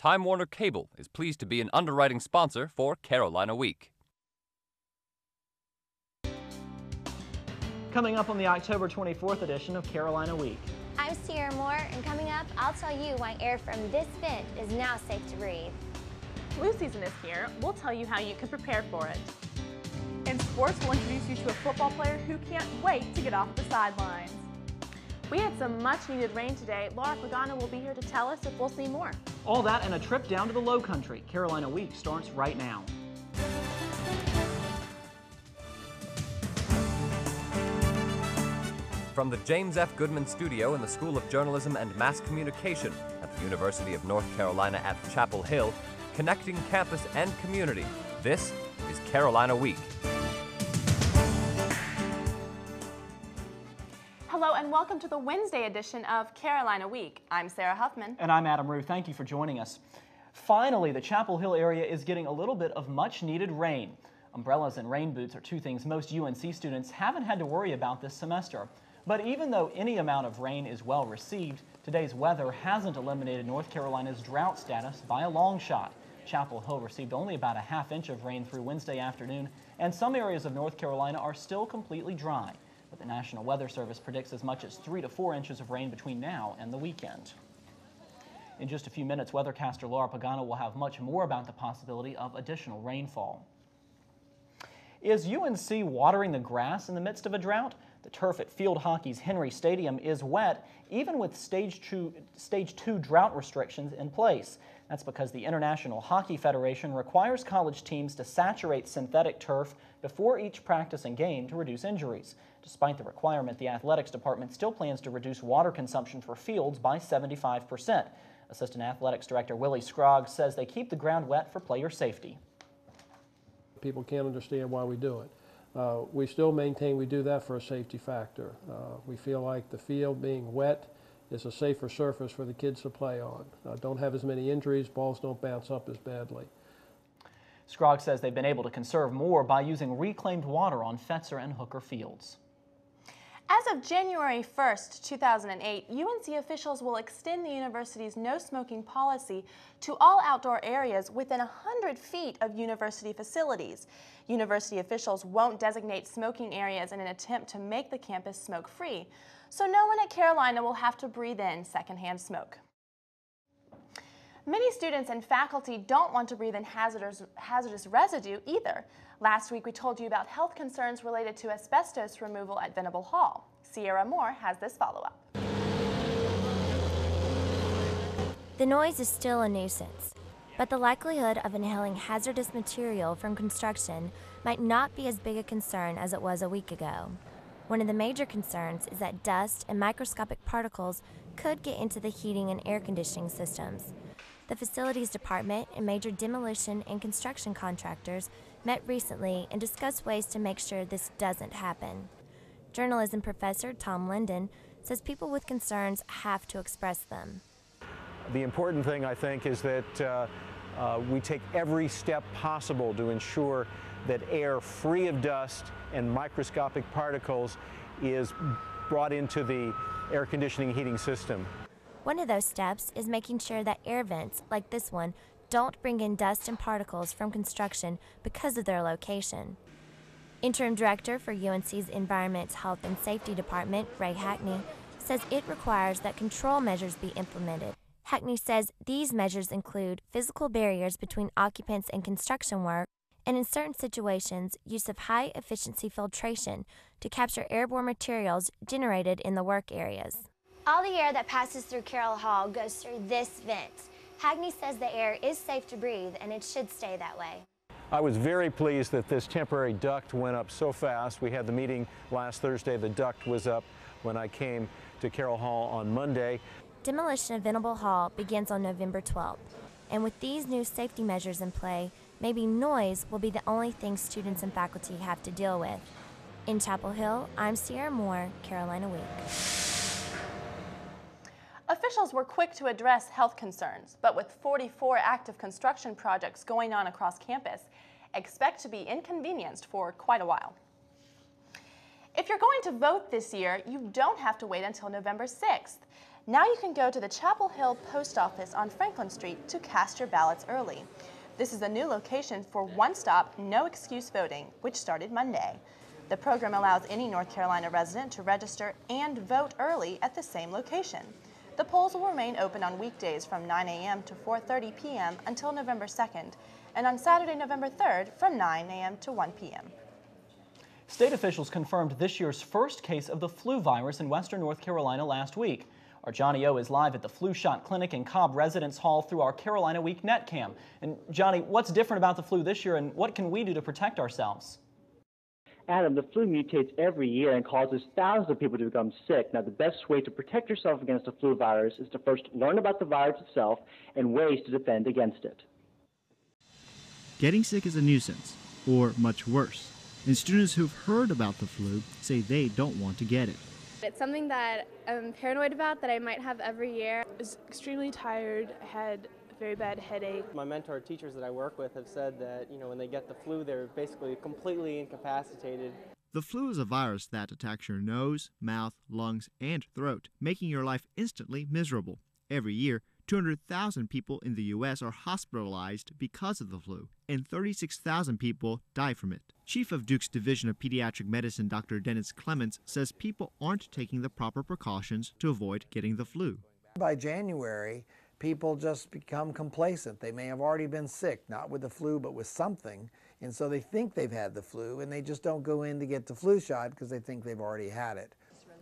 Time Warner Cable is pleased to be an underwriting sponsor for Carolina Week. Coming up on the October 24th edition of Carolina Week. I'm Sierra Moore, and coming up, I'll tell you why air from this vent is now safe to breathe. Flu season is here. We'll tell you how you can prepare for it. In sports, we'll introduce you to a football player who can't wait to get off the sidelines. We had some much-needed rain today. Laura Pagano will be here to tell us if we'll see more. All that and a trip down to the Low Country. Carolina Week starts right now. From the James F. Goodman Studio in the School of Journalism and Mass Communication at the University of North Carolina at Chapel Hill, connecting campus and community, this is Carolina Week. Hello and welcome to the Wednesday edition of Carolina Week. I'm Sarah Huffman. And I'm Adam Rue. Thank you for joining us. Finally, the Chapel Hill area is getting a little bit of much-needed rain. Umbrellas and rain boots are two things most UNC students haven't had to worry about this semester. But even though any amount of rain is well received, today's weather hasn't eliminated North Carolina's drought status by a long shot. Chapel Hill received only about a half inch of rain through Wednesday afternoon, and some areas of North Carolina are still completely dry. But the National Weather Service predicts as much as 3 to 4 inches of rain between now and the weekend. In just a few minutes, weathercaster Laura Pagano will have much more about the possibility of additional rainfall. Is UNC watering the grass in the midst of a drought? The turf at field hockey's Henry Stadium is wet, even with stage 2 drought restrictions in place. That's because the International Hockey Federation requires college teams to saturate synthetic turf before each practice and game to reduce injuries. Despite the requirement, the athletics department still plans to reduce water consumption for fields by 75%. Assistant Athletics Director Willie Scroggs says they keep the ground wet for player safety. People can't understand why we do it. We still maintain we do that for a safety factor. We feel like the field being wet is a safer surface for the kids to play on. Don't have as many injuries, balls don't bounce up as badly. Scroggs says they've been able to conserve more by using reclaimed water on Fetzer and Hooker fields. As of January 1st, 2008, UNC officials will extend the university's no smoking policy to all outdoor areas within 100 feet of university facilities. University officials won't designate smoking areas in an attempt to make the campus smoke-free, so no one at Carolina will have to breathe in secondhand smoke. Many students and faculty don't want to breathe in hazardous residue either. Last week we told you about health concerns related to asbestos removal at Venable Hall. Sierra Moore has this follow-up. The noise is still a nuisance, but the likelihood of inhaling hazardous material from construction might not be as big a concern as it was a week ago. One of the major concerns is that dust and microscopic particles could get into the heating and air conditioning systems. The facilities department and major demolition and construction contractors met recently and discussed ways to make sure this doesn't happen. Journalism professor Tom Linden says people with concerns have to express them. The important thing, I think, is that we take every step possible to ensure that air free of dust and microscopic particles is brought into the air conditioning heating system. One of those steps is making sure that air vents, like this one, don't bring in dust and particles from construction because of their location. Interim Director for UNC's Environment, Health and Safety Department, Ray Hackney, says it requires that control measures be implemented. Hackney says these measures include physical barriers between occupants and construction work, and in certain situations, use of high-efficiency filtration to capture airborne materials generated in the work areas. All the air that passes through Carroll Hall goes through this vent. Hackney says the air is safe to breathe, and it should stay that way. I was very pleased that this temporary duct went up so fast. We had the meeting last Thursday. The duct was up when I came to Carroll Hall on Monday. Demolition of Venable Hall begins on November 12th, and with these new safety measures in play, maybe noise will be the only thing students and faculty have to deal with. In Chapel Hill, I'm Sierra Moore, Carolina Week. Officials were quick to address health concerns, but with 44 active construction projects going on across campus, expect to be inconvenienced for quite a while. If you're going to vote this year, you don't have to wait until November 6th. Now you can go to the Chapel Hill Post Office on Franklin Street to cast your ballots early. This is a new location for one-stop, no-excuse voting, which started Monday. The program allows any North Carolina resident to register and vote early at the same location. The polls will remain open on weekdays from 9 a.m. to 4:30 p.m. until November 2nd, and on Saturday, November 3rd from 9 a.m. to 1 p.m. State officials confirmed this year's first case of the flu virus in western North Carolina last week. Our Johnny O is live at the flu shot clinic in Cobb Residence Hall through our Carolina Week netcam. And Johnny, what's different about the flu this year, and what can we do to protect ourselves? Adam, the flu mutates every year and causes thousands of people to become sick. Now, the best way to protect yourself against the flu virus is to first learn about the virus itself and ways to defend against it. Getting sick is a nuisance, or much worse. And students who've heard about the flu say they don't want to get it. It's something that I'm paranoid about, that I might have every year. I was extremely tired. I had a very bad headache. My mentor teachers that I work with have said that, when they get the flu, they're basically completely incapacitated. The flu is a virus that attacks your nose, mouth, lungs, and throat, making your life instantly miserable. Every year, 200,000 people in the U.S. are hospitalized because of the flu, and 36,000 people die from it. Chief of Duke's Division of Pediatric Medicine, Dr. Dennis Clements, says people aren't taking the proper precautions to avoid getting the flu. By January, people just become complacent. They may have already been sick, not with the flu, but with something, and so they think they've had the flu, and they just don't go in to get the flu shot because they think they've already had it.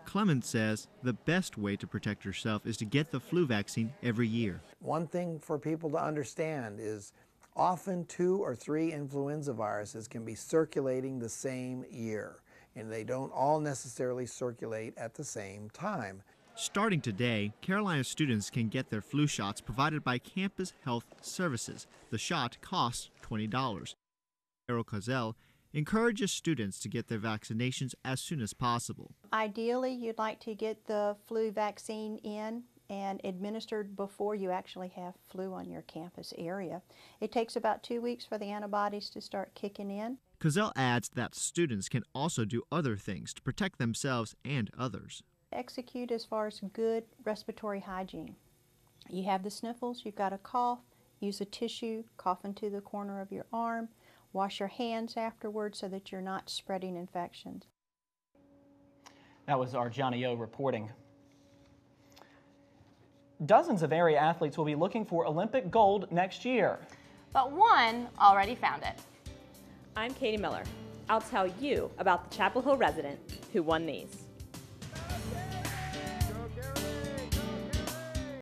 Clements says the best way to protect yourself is to get the flu vaccine every year. One thing for people to understand is often 2 or 3 influenza viruses can be circulating the same year, and they don't all necessarily circulate at the same time. Starting today, Carolina students can get their flu shots provided by Campus Health Services. The shot costs $20. Carol Cozell encourages students to get their vaccinations as soon as possible. Ideally, you'd like to get the flu vaccine in and administered before you actually have flu on your campus area. It takes about 2 weeks for the antibodies to start kicking in. Cozell adds that students can also do other things to protect themselves and others. Execute as far as good respiratory hygiene. You have the sniffles, you've got a cough, use a tissue, cough into the corner of your arm. Wash your hands afterwards so that you're not spreading infections. That was our Johnny O reporting. Dozens of area athletes will be looking for Olympic gold next year. But one already found it. I'm Katie Miller. I'll tell you about the Chapel Hill resident who won these.